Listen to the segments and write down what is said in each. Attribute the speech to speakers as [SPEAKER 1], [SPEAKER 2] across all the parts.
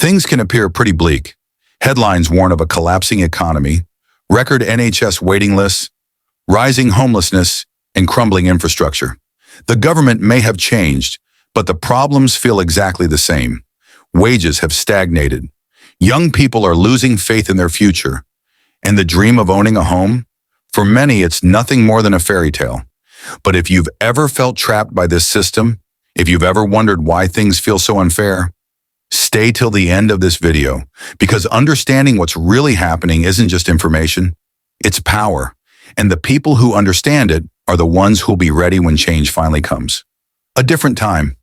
[SPEAKER 1] Things can appear pretty bleak. Headlines warn of a collapsing economy, record NHS waiting lists, rising homelessness, and crumbling infrastructure. The government may have changed, but the problems feel exactly the same. Wages have stagnated. Young people are losing faith in their future. And the dream of owning a home? For many, it's nothing more than a fairy tale. But if you've ever felt trapped by this system, if you've ever wondered why things feel so unfair, stay till the end of this video, because understanding what's really happening isn't just information, it's power. And the people who understand it are the ones who'll be ready when change finally comes. A different time.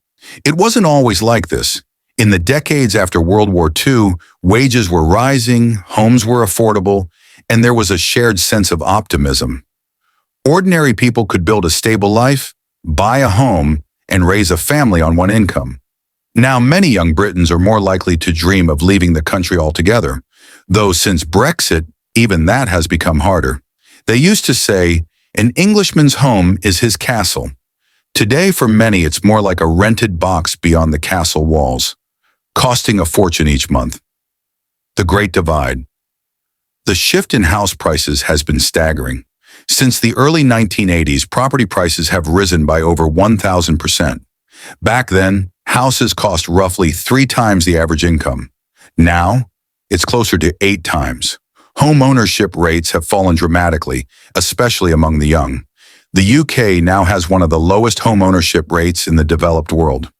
[SPEAKER 1] It wasn't always like this. In the decades after World War II, wages were rising, homes were affordable, and there was a shared sense of optimism. Ordinary people could build a stable life, buy a home, and raise a family on one income. Now, many young Britons are more likely to dream of leaving the country altogether, though since Brexit, even that has become harder. They used to say, an Englishman's home is his castle. Today, for many, it's more like a rented box beyond the castle walls, costing a fortune each month. The Great Divide. The shift in house prices has been staggering. Since the early 1980s, property prices have risen by over 1,000%. Back then, houses cost roughly 3 times the average income. Now, it's closer to 8 times. Home ownership rates have fallen dramatically, especially among the young. The UK now has one of the lowest home ownership rates in the developed world.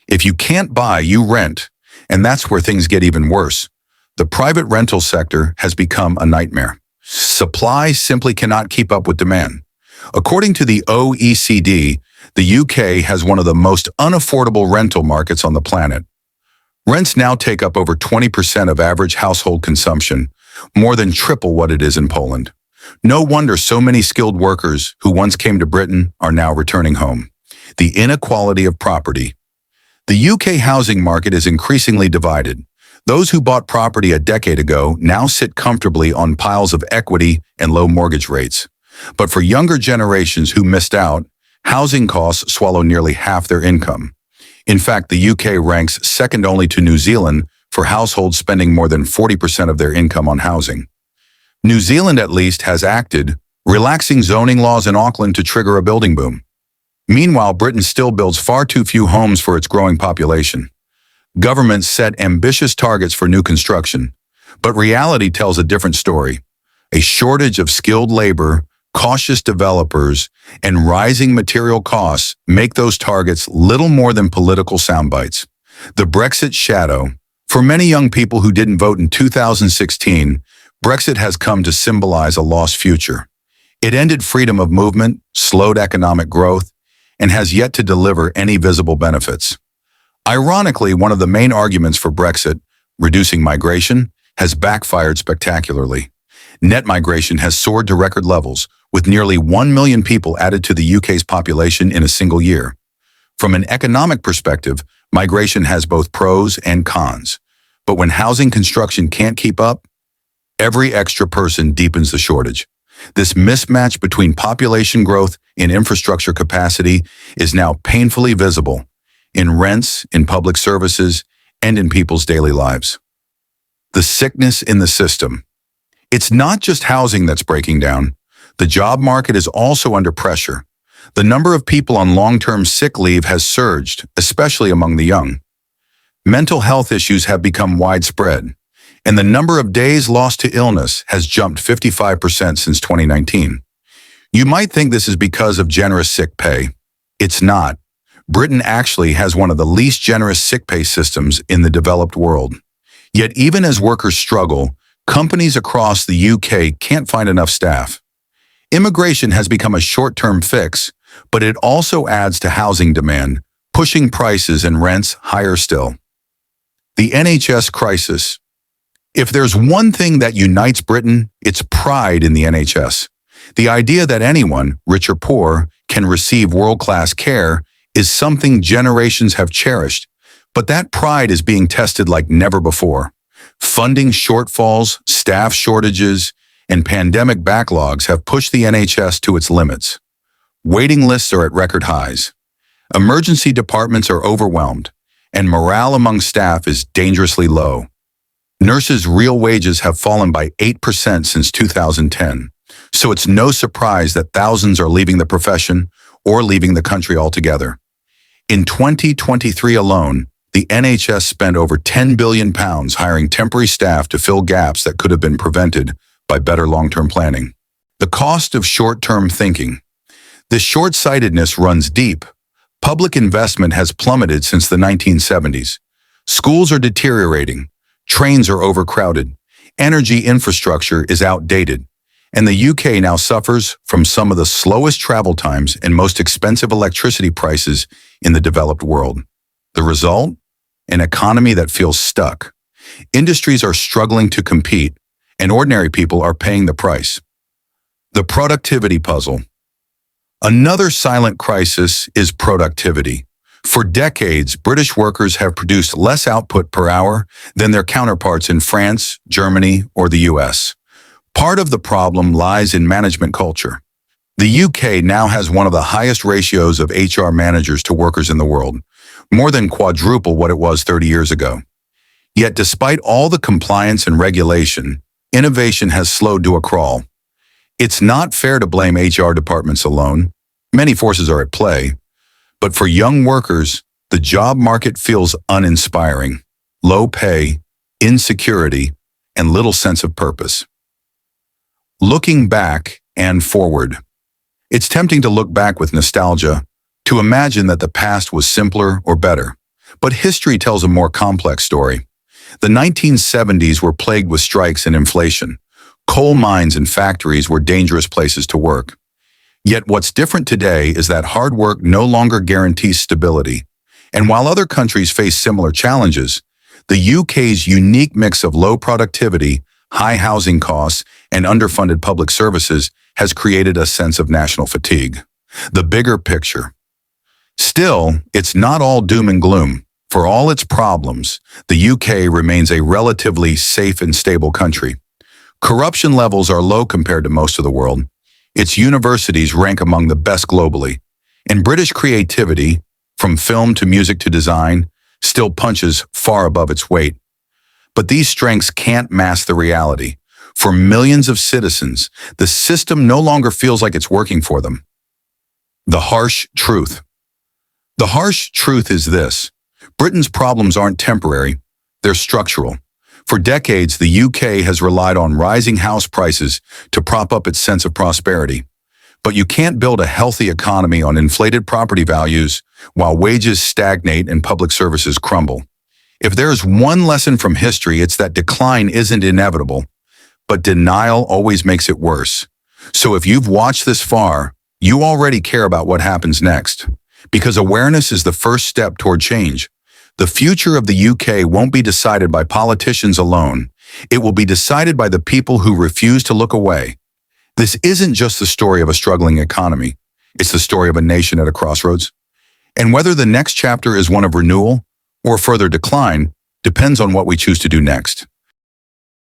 [SPEAKER 1] If you can't buy, you rent, and that's where things get even worse. The private rental sector has become a nightmare. Supply simply cannot keep up with demand. According to the OECD, the UK has one of the most unaffordable rental markets on the planet. Rents now take up over 20% of average household consumption, more than triple what it is in Poland. No wonder so many skilled workers who once came to Britain are now returning home. The inequality of property. The UK housing market is increasingly divided. Those who bought property a decade ago now sit comfortably on piles of equity and low mortgage rates. But for younger generations who missed out, housing costs swallow nearly half their income. In fact, the UK ranks second only to New Zealand for households spending more than 40% of their income on housing. New Zealand, at least, has acted, relaxing zoning laws in Auckland to trigger a building boom. Meanwhile, Britain still builds far too few homes for its growing population. Governments set ambitious targets for new construction, but reality tells a different story. A shortage of skilled labor, cautious developers, and rising material costs make those targets little more than political soundbites. The Brexit shadow. For many young people who didn't vote in 2016, Brexit has come to symbolize a lost future. It ended freedom of movement, slowed economic growth, and has yet to deliver any visible benefits. Ironically, one of the main arguments for Brexit, reducing migration, has backfired spectacularly. Net migration has soared to record levels, with nearly 1 million people added to the UK's population in a single year. From an economic perspective, migration has both pros and cons. But when housing construction can't keep up, every extra person deepens the shortage. This mismatch between population growth and infrastructure capacity is now painfully visible in rents, in public services, and in people's daily lives. The sickness in the system. It's not just housing that's breaking down. The job market is also under pressure. The number of people on long-term sick leave has surged, especially among the young. Mental health issues have become widespread, and the number of days lost to illness has jumped 55% since 2019. You might think this is because of generous sick pay. It's not. Britain actually has one of the least generous sick pay systems in the developed world. Yet even as workers struggle, companies across the UK can't find enough staff. Immigration has become a short-term fix, but it also adds to housing demand, pushing prices and rents higher still. The NHS crisis. If there's one thing that unites Britain, it's pride in the NHS. The idea that anyone, rich or poor, can receive world-class care is something generations have cherished, but that pride is being tested like never before. Funding shortfalls, staff shortages, and pandemic backlogs have pushed the NHS to its limits. Waiting lists are at record highs. Emergency departments are overwhelmed, and morale among staff is dangerously low. Nurses' real wages have fallen by 8% since 2010, so it's no surprise that thousands are leaving the profession or leaving the country altogether. In 2023 alone, the NHS spent over £10 billion hiring temporary staff to fill gaps that could have been prevented by better long-term planning. The cost of short-term thinking. This short-sightedness runs deep. Public investment has plummeted since the 1970s. Schools are deteriorating. Trains are overcrowded. Energy infrastructure is outdated. And the UK now suffers from some of the slowest travel times and most expensive electricity prices in the developed world. The result? An economy that feels stuck. Industries are struggling to compete, and ordinary people are paying the price. The productivity puzzle. Another silent crisis is productivity. For decades, British workers have produced less output per hour than their counterparts in France, Germany, or the US. Part of the problem lies in management culture. The UK now has one of the highest ratios of HR managers to workers in the world, more than quadruple what it was 30 years ago. Yet despite all the compliance and regulation, innovation has slowed to a crawl. It's not fair to blame HR departments alone. Many forces are at play. But for young workers, the job market feels uninspiring. Low pay, insecurity, and little sense of purpose. Looking back and forward. It's tempting to look back with nostalgia, to imagine that the past was simpler or better. But history tells a more complex story. The 1970s were plagued with strikes and inflation. Coal mines and factories were dangerous places to work. Yet what's different today is that hard work no longer guarantees stability. And while other countries face similar challenges, the UK's unique mix of low productivity, high housing costs, and underfunded public services has created a sense of national fatigue. The bigger picture. Still, it's not all doom and gloom. For all its problems, the UK remains a relatively safe and stable country. Corruption levels are low compared to most of the world. Its universities rank among the best globally. And British creativity, from film to music to design, still punches far above its weight. But these strengths can't mask the reality. For millions of citizens, the system no longer feels like it's working for them. The harsh truth. The harsh truth is this. Britain's problems aren't temporary, they're structural. For decades, the UK has relied on rising house prices to prop up its sense of prosperity. But you can't build a healthy economy on inflated property values while wages stagnate and public services crumble. If there's one lesson from history, it's that decline isn't inevitable, but denial always makes it worse. So if you've watched this far, you already care about what happens next. Because awareness is the first step toward change. The future of the UK won't be decided by politicians alone. It will be decided by the people who refuse to look away. This isn't just the story of a struggling economy. It's the story of a nation at a crossroads. And whether the next chapter is one of renewal or further decline depends on what we choose to do next.